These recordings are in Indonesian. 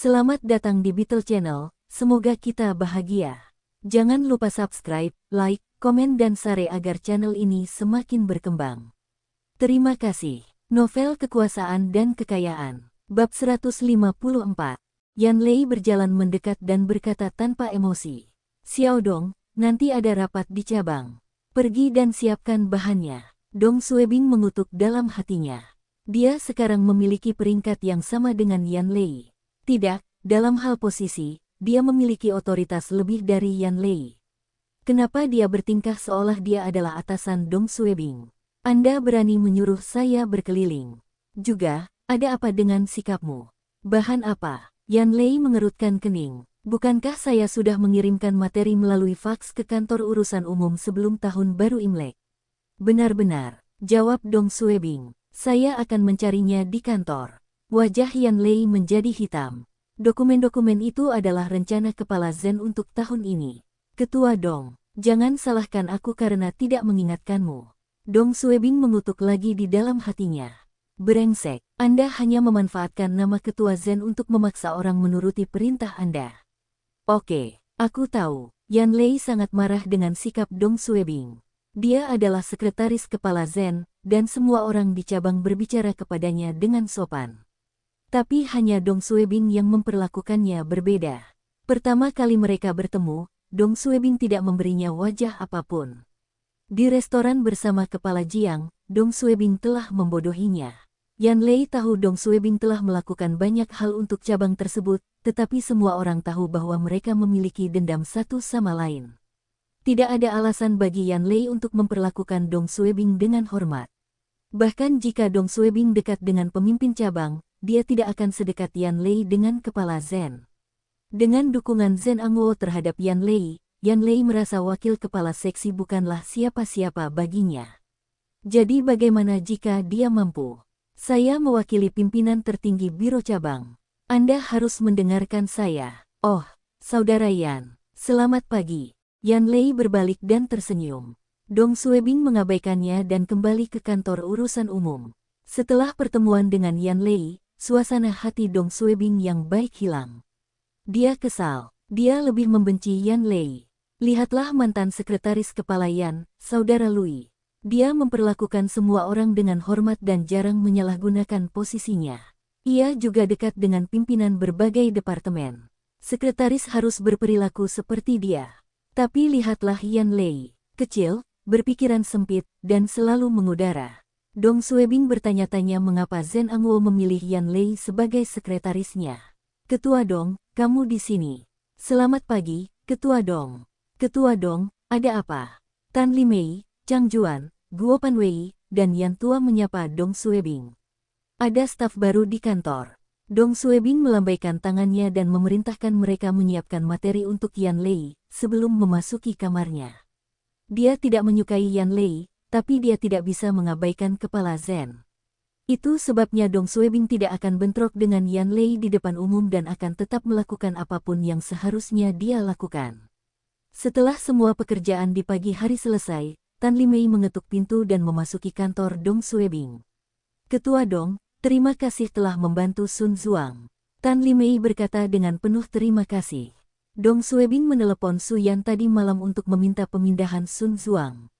Selamat datang di Beetle Channel, semoga kita bahagia. Jangan lupa subscribe, like, komen dan share agar channel ini semakin berkembang. Terima kasih. Novel Kekuasaan dan Kekayaan. Bab 154. Yan Lei berjalan mendekat dan berkata tanpa emosi. Xiao Dong, nanti ada rapat di cabang. Pergi dan siapkan bahannya. Dong Suebing mengutuk dalam hatinya. Dia sekarang memiliki peringkat yang sama dengan Yan Lei. Tidak, dalam hal posisi, dia memiliki otoritas lebih dari Yan Lei. Kenapa dia bertingkah seolah dia adalah atasan Dong Suebing? Anda berani menyuruh saya berkeliling. Juga, ada apa dengan sikapmu? Bahan apa? Yan Lei mengerutkan kening. Bukankah saya sudah mengirimkan materi melalui faks ke kantor urusan umum sebelum tahun baru Imlek? Benar-benar, jawab Dong Suebing. Saya akan mencarinya di kantor. Wajah Yan Lei menjadi hitam. Dokumen-dokumen itu adalah rencana kepala Zen untuk tahun ini. Ketua Dong, jangan salahkan aku karena tidak mengingatkanmu. Dong Suebing mengutuk lagi di dalam hatinya. Brengsek, Anda hanya memanfaatkan nama Ketua Zen untuk memaksa orang menuruti perintah Anda. Oke, aku tahu. Yan Lei sangat marah dengan sikap Dong Suebing. Dia adalah sekretaris kepala Zen, dan semua orang di cabang berbicara kepadanya dengan sopan. Tapi hanya Dong Suebing yang memperlakukannya berbeda. Pertama kali mereka bertemu, Dong Suebing tidak memberinya wajah apapun. Di restoran bersama Kepala Jiang, Dong Suebing telah membodohinya. Yan Lei tahu Dong Suebing telah melakukan banyak hal untuk cabang tersebut, tetapi semua orang tahu bahwa mereka memiliki dendam satu sama lain. Tidak ada alasan bagi Yan Lei untuk memperlakukan Dong Suebing dengan hormat. Bahkan jika Dong Suebing dekat dengan pemimpin cabang, dia tidak akan sedekat Yan Lei dengan kepala Zen. Dengan dukungan Zen Angwo terhadap Yan Lei merasa wakil kepala seksi bukanlah siapa-siapa baginya. Jadi bagaimana jika dia mampu? Saya mewakili pimpinan tertinggi biro cabang. Anda harus mendengarkan saya. Oh, Saudara Yan, selamat pagi. Yan Lei berbalik dan tersenyum. Dong Suebing mengabaikannya dan kembali ke kantor urusan umum. Setelah pertemuan dengan Yan Lei, suasana hati Dong Suebing yang baik hilang. Dia kesal. Dia lebih membenci Yan Lei. Lihatlah mantan sekretaris kepala Yan, Saudara Lui. Dia memperlakukan semua orang dengan hormat dan jarang menyalahgunakan posisinya. Ia juga dekat dengan pimpinan berbagai departemen. Sekretaris harus berperilaku seperti dia. Tapi lihatlah Yan Lei. Kecil, berpikiran sempit, dan selalu mengudara. Dong Suebing bertanya-tanya mengapa Zen Angwo memilih Yan Lei sebagai sekretarisnya. Ketua Dong, kamu di sini. Selamat pagi, Ketua Dong. Ketua Dong, ada apa? Tan Li Mei, Chang Juan, Guo Panwei, dan Yan Tua menyapa Dong Suebing. Ada staf baru di kantor. Dong Suebing melambaikan tangannya dan memerintahkan mereka menyiapkan materi untuk Yan Lei sebelum memasuki kamarnya. Dia tidak menyukai Yan Lei, tapi dia tidak bisa mengabaikan kepala Zen. Itu sebabnya Dong Suebing tidak akan bentrok dengan Yan Lei di depan umum dan akan tetap melakukan apapun yang seharusnya dia lakukan. Setelah semua pekerjaan di pagi hari selesai, Tan Li Mei mengetuk pintu dan memasuki kantor Dong Suebing. Ketua Dong, terima kasih telah membantu Sun Zuang. Tan Li Mei berkata dengan penuh terima kasih. Dong Suebing menelepon Su Yan tadi malam untuk meminta pemindahan Sun Zuang.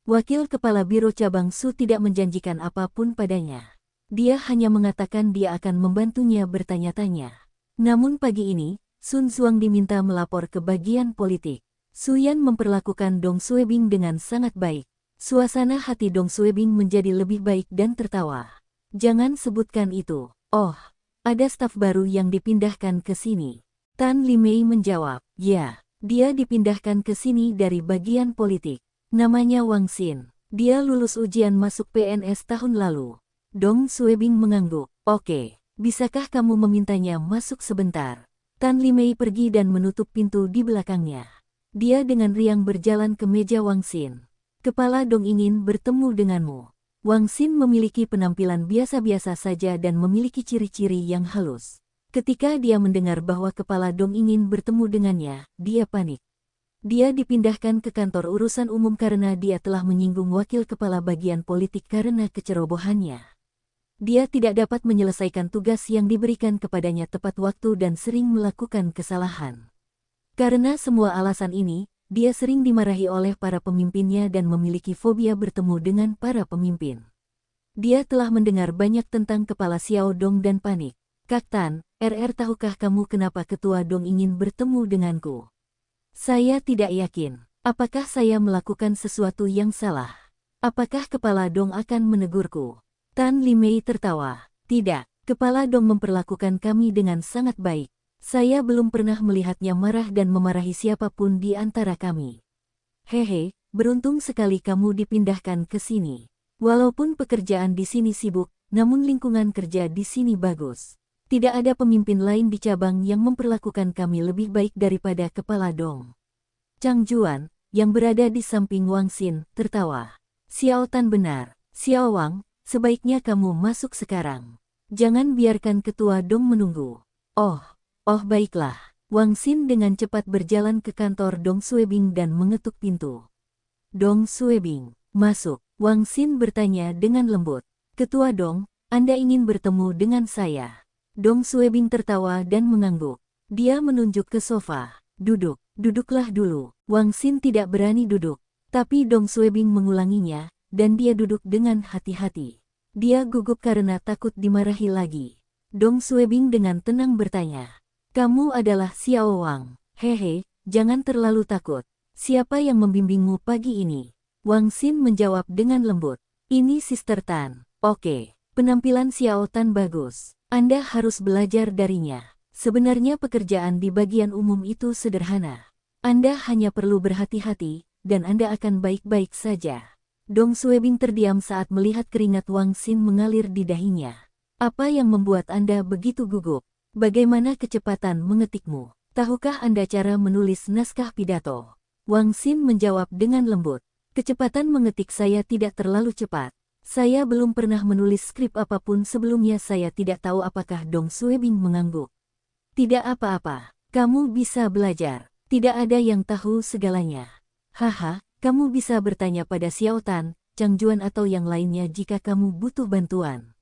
Wakil Kepala Biro Cabang Su tidak menjanjikan apapun padanya. Dia hanya mengatakan dia akan membantunya bertanya-tanya. Namun pagi ini, Sun Zuang diminta melapor ke bagian politik. Su Yan memperlakukan Dong Suebing dengan sangat baik. Suasana hati Dong Suebing menjadi lebih baik dan tertawa. Jangan sebutkan itu. Oh, ada staf baru yang dipindahkan ke sini. Tan Li Mei menjawab, ya, dia dipindahkan ke sini dari bagian politik. Namanya Wang Xin. Dia lulus ujian masuk PNS tahun lalu. Dong Suebing mengangguk. Oke, bisakah kamu memintanya masuk sebentar? Tan Li Mei pergi dan menutup pintu di belakangnya. Dia dengan riang berjalan ke meja Wang Xin. Kepala Dong ingin bertemu denganmu. Wang Xin memiliki penampilan biasa-biasa saja dan memiliki ciri-ciri yang halus. Ketika dia mendengar bahwa Kepala Dong ingin bertemu dengannya, dia panik. Dia dipindahkan ke kantor urusan umum karena dia telah menyinggung wakil kepala bagian politik karena kecerobohannya. Dia tidak dapat menyelesaikan tugas yang diberikan kepadanya tepat waktu dan sering melakukan kesalahan. Karena semua alasan ini, dia sering dimarahi oleh para pemimpinnya dan memiliki fobia bertemu dengan para pemimpin. Dia telah mendengar banyak tentang kepala Xiao Dong dan panik. Kak Tan, tahukah kamu kenapa Ketua Dong ingin bertemu denganku? Saya tidak yakin. Apakah saya melakukan sesuatu yang salah? Apakah Kepala Dong akan menegurku? Tan Limei tertawa. Tidak, Kepala Dong memperlakukan kami dengan sangat baik. Saya belum pernah melihatnya marah dan memarahi siapapun di antara kami. Hehe, beruntung sekali kamu dipindahkan ke sini. Walaupun pekerjaan di sini sibuk, namun lingkungan kerja di sini bagus. Tidak ada pemimpin lain di cabang yang memperlakukan kami lebih baik daripada Kepala Dong. Chang Juan, yang berada di samping Wang Xin, tertawa. Xiao Tan benar. Xiao Wang, sebaiknya kamu masuk sekarang. Jangan biarkan Ketua Dong menunggu. Oh baiklah. Wang Xin dengan cepat berjalan ke kantor Dong Suebing dan mengetuk pintu. Dong Suebing, masuk. Wang Xin bertanya dengan lembut. Ketua Dong, Anda ingin bertemu dengan saya? Dong Suebing tertawa dan mengangguk. Dia menunjuk ke sofa. Duduklah dulu. Wang Xin tidak berani duduk, tapi Dong Suebing mengulanginya, dan dia duduk dengan hati-hati. Dia gugup karena takut dimarahi lagi. Dong Suebing dengan tenang bertanya. Kamu adalah Xiao Wang. Hehe, jangan terlalu takut. Siapa yang membimbingmu pagi ini? Wang Xin menjawab dengan lembut. Ini Sister Tan. Oke, penampilan Xiao Tan bagus. Anda harus belajar darinya. Sebenarnya pekerjaan di bagian umum itu sederhana. Anda hanya perlu berhati-hati, dan Anda akan baik-baik saja. Dong Suebing terdiam saat melihat keringat Wang Xin mengalir di dahinya. Apa yang membuat Anda begitu gugup? Bagaimana kecepatan mengetikmu? Tahukah Anda cara menulis naskah pidato? Wang Xin menjawab dengan lembut. Kecepatan mengetik saya tidak terlalu cepat. Saya belum pernah menulis skrip apapun sebelumnya. Saya tidak tahu apakah Dong Suebing mengangguk. Tidak apa-apa, kamu bisa belajar. Tidak ada yang tahu segalanya. Haha, kamu bisa bertanya pada Xiao Tan, Chang Juan atau yang lainnya jika kamu butuh bantuan.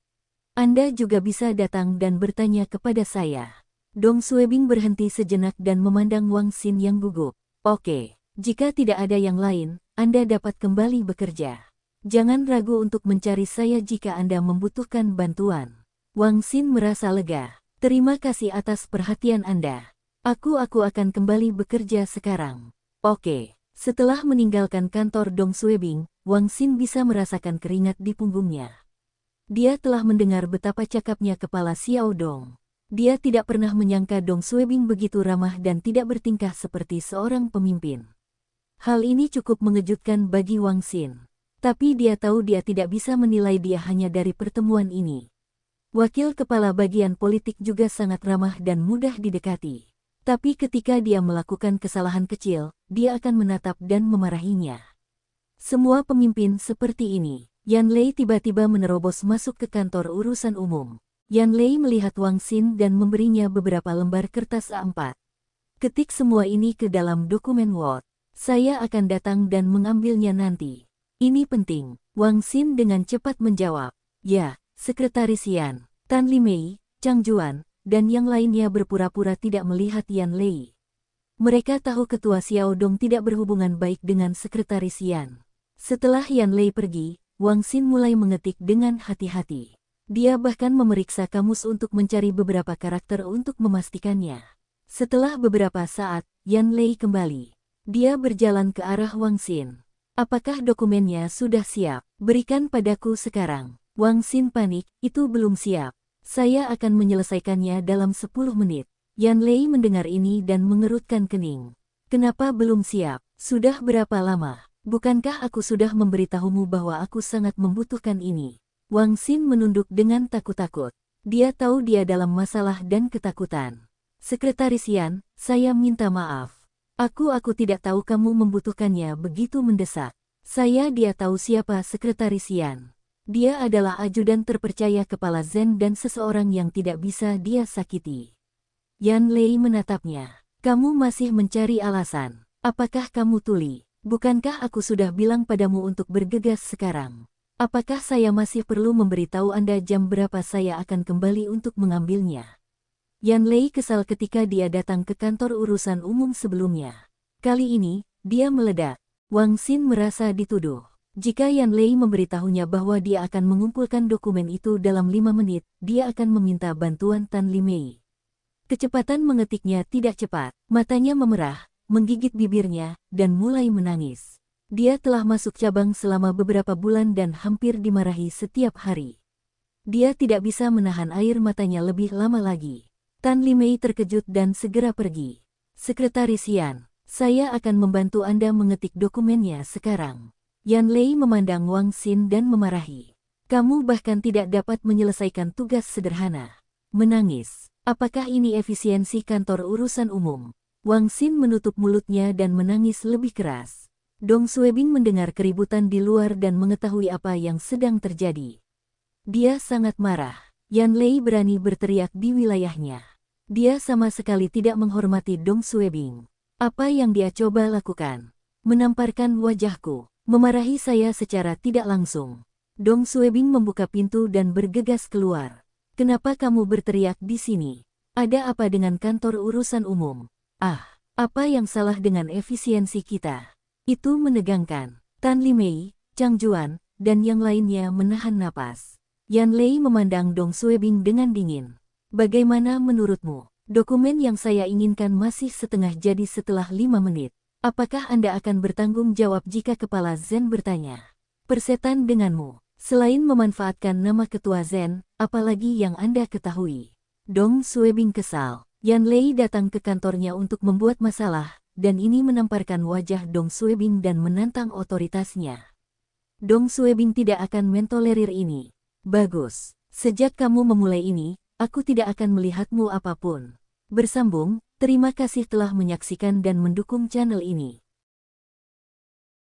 Anda juga bisa datang dan bertanya kepada saya. Dong Suebing berhenti sejenak dan memandang Wang Xin yang gugup. Oke, jika tidak ada yang lain, Anda dapat kembali bekerja. Jangan ragu untuk mencari saya jika Anda membutuhkan bantuan. Wang Xin merasa lega. Terima kasih atas perhatian Anda. Aku akan kembali bekerja sekarang. Oke. Setelah meninggalkan kantor Dong Suebing, Wang Xin bisa merasakan keringat di punggungnya. Dia telah mendengar betapa cakapnya kepala Xiao Dong. Dia tidak pernah menyangka Dong Suebing begitu ramah dan tidak bertingkah seperti seorang pemimpin. Hal ini cukup mengejutkan bagi Wang Xin. Tapi dia tahu dia tidak bisa menilai dia hanya dari pertemuan ini. Wakil kepala bagian politik juga sangat ramah dan mudah didekati. Tapi ketika dia melakukan kesalahan kecil, dia akan menatap dan memarahinya. Semua pemimpin seperti ini. Yan Lei tiba-tiba menerobos masuk ke kantor urusan umum. Yan Lei melihat Wang Xin dan memberinya beberapa lembar kertas A4. Ketik semua ini ke dalam dokumen Word. Saya akan datang dan mengambilnya nanti. Ini penting. Wang Xin dengan cepat menjawab. Ya, Sekretaris Yan, Tan Limei, Chang Juan, dan yang lainnya berpura-pura tidak melihat Yan Lei. Mereka tahu Ketua Xiao Dong tidak berhubungan baik dengan Sekretaris Yan. Setelah Yan Lei pergi, Wang Xin mulai mengetik dengan hati-hati. Dia bahkan memeriksa kamus untuk mencari beberapa karakter untuk memastikannya. Setelah beberapa saat, Yan Lei kembali. Dia berjalan ke arah Wang Xin. Apakah dokumennya sudah siap? Berikan padaku sekarang. Wang Xin panik, itu belum siap. Saya akan menyelesaikannya dalam 10 menit. Yan Lei mendengar ini dan mengerutkan kening. Kenapa belum siap? Sudah berapa lama? Bukankah aku sudah memberitahumu bahwa aku sangat membutuhkan ini? Wang Xin menunduk dengan takut-takut. Dia tahu dia dalam masalah dan ketakutan. Sekretaris Yan, saya minta maaf. Aku tidak tahu kamu membutuhkannya begitu mendesak. Dia tahu siapa Sekretaris Yan. Dia adalah ajudan terpercaya kepala Zen dan seseorang yang tidak bisa dia sakiti. Yan Lei menatapnya. Kamu masih mencari alasan. Apakah kamu tuli? Bukankah aku sudah bilang padamu untuk bergegas sekarang? Apakah saya masih perlu memberitahu Anda jam berapa saya akan kembali untuk mengambilnya? Yan Lei kesal ketika dia datang ke kantor urusan umum sebelumnya. Kali ini, dia meledak. Wang Xin merasa dituduh. Jika Yan Lei memberitahunya bahwa dia akan mengumpulkan dokumen itu dalam 5 menit, dia akan meminta bantuan Tan Limei. Kecepatan mengetiknya tidak cepat, matanya memerah, menggigit bibirnya, dan mulai menangis. Dia telah masuk cabang selama beberapa bulan dan hampir dimarahi setiap hari. Dia tidak bisa menahan air matanya lebih lama lagi. Tan Limei terkejut dan segera pergi. Sekretaris Yan, saya akan membantu Anda mengetik dokumennya sekarang. Yan Lei memandang Wang Xin dan memarahi. Kamu bahkan tidak dapat menyelesaikan tugas sederhana. Menangis. Apakah ini efisiensi kantor urusan umum? Wang Xin menutup mulutnya dan menangis lebih keras. Dong Suebing mendengar keributan di luar dan mengetahui apa yang sedang terjadi. Dia sangat marah. Yan Lei berani berteriak di wilayahnya. Dia sama sekali tidak menghormati Dong Suebing. Apa yang dia coba lakukan? Menamparkan wajahku. Memarahi saya secara tidak langsung. Dong Suebing membuka pintu dan bergegas keluar. Kenapa kamu berteriak di sini? Ada apa dengan kantor urusan umum? Ah, apa yang salah dengan efisiensi kita? Itu menegangkan. Tan Limei, Chang Juan, dan yang lainnya menahan napas. Yan Lei memandang Dong Suebing dengan dingin. Bagaimana menurutmu? Dokumen yang saya inginkan masih setengah jadi setelah 5 menit. Apakah Anda akan bertanggung jawab jika Kepala Zen bertanya? Persetan denganmu. Selain memanfaatkan nama Ketua Zen, apalagi yang Anda ketahui? Dong Suebing kesal. Yan Lei datang ke kantornya untuk membuat masalah, dan ini menamparkan wajah Dong Suebing dan menantang otoritasnya. Dong Suebing tidak akan mentolerir ini. Bagus. Sejak kamu memulai ini, aku tidak akan melihatmu apapun. Bersambung. Terima kasih telah menyaksikan dan mendukung channel ini.